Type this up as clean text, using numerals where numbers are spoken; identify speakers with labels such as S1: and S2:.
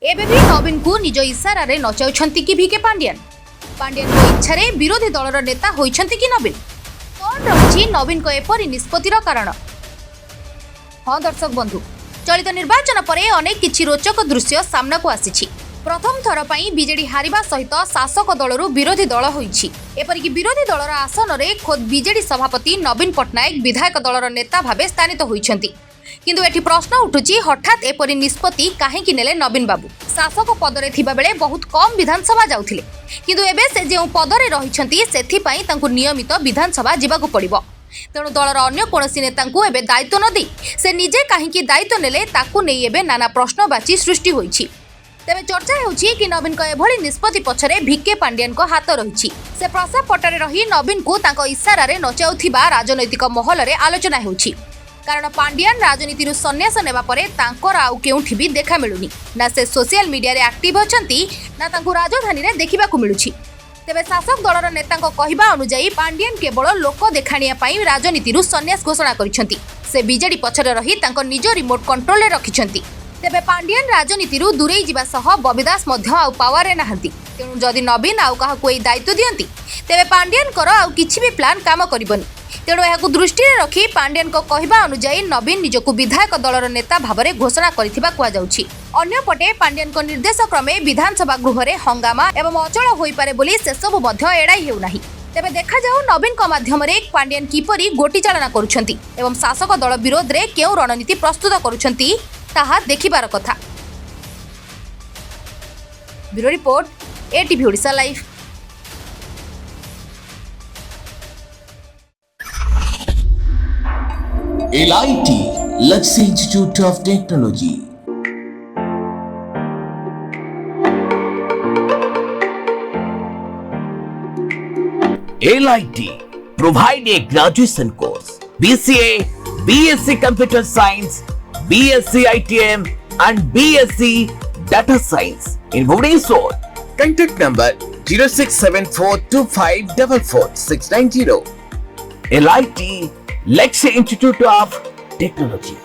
S1: एबे भी नवीन को निज इशारा रे नचाउछंती कि भिके पांडियन को इच्छा रे विरोधी दलर नेता होइछंती कि नवीन कौन रहुछि नवीन को एपरि निष्पत्तिर कारण। हाँ दर्शक बंधु, चलित निर्वाचन परे अनेक किछि रोचक दृश्य सामना को आसीछि। प्रथम थर पई बीजेडी हारिबा सहित शासक दलरू विरोधी दल होइछि। एपरिक विरोधी दलर आसन रे खोद बीजेडी सभापति नवीन पट्टनायक विधायक दलर नेता भाबे स्थानित होइछंती। किंतु एठी प्रश्न उठुछि हठात एपरि निष्पत्ति काहेकि नेले नवीन बाबू। शासक पदरे थिबा बेले बहुत कम विधानसभा जाउथिले, किंतु एबे से जे पदरे रहिछंती सेथि पई तांकु नियमित विधानसभा जिबाकु पड़िबो। तेणु दलर अन्य कोनोसी नेतांकु एबे दायित्व न देई से निजे काहेकि दायित्व नेले ताकु नै एबे नाना प्रश्नवाची सृष्टि होइछि। तेबे चर्चा हेउछि कि नवीन को एभଳି निष्पत्ति पछरे भिके पांडियन को हाथ रहिछि। से प्रसाद पटरे रही नवीन को तांको इशारा रे नचाउथिबा राजनैतिक महल रे आलोचना हेउछि। कारण पांडियन राजनीति सन्यास नेबा परे तांकर आउ केउठी भी देखा मिलुनी, ना से सोशल मीडिया रे एक्टिव अछंती ना तांकु राजधानी रे देखिबाकू मिलुछि। तेबे शासक दलर नेतांको कहिबा अनुसार पांडियन केवल लोक देखाणिया पई राजनीति सन्यास घोषणा करिसेंती। से बीजेडी पछरे रही तांको निज रिमोट कंट्रोल रे रखिसेंती। तेबे पांडियन राजनीति दूरेई जिबा सह बबिदास मध्य आउ पावर रे नाहंती। तेणु जदि नवीन आउ काहाकू एई दायित्व दियंती तेबे पांडियन कर आउ किछि भी प्लान काम करिबनी। तेणु एहाकू दृष्टि रे रखी पांडियन को कहिबा अनुसार नवीन निजकू विधायक दलर नेता भाबरे घोषणा करिथिबा कुआ जाउछि। अन्यपटे पांडियन को निर्देश क्रमे विधानसभा गृह रे हंगामा एवं अचल होई पारे बोली से सब मध्य एडाई हेउ नाही। तेबे देखा जाऊ नवीन को माध्यम रे पांडियन किपरि गोटी चालना करूछंती एवं शासक दल विरोध रे केउ रणनीति प्रस्तुत करूछंती ताहा देखिबार कथा। Bureau report, ATV Odisha live.
S2: LIT Luxury Institute of Technology.
S3: LIT provide a graduation course, BCA, BSc Computer Science, BSc ITM and BSc Data Science in Bhubaneswar. Contact number 067425444690. LIT Luxury Institute of Technology.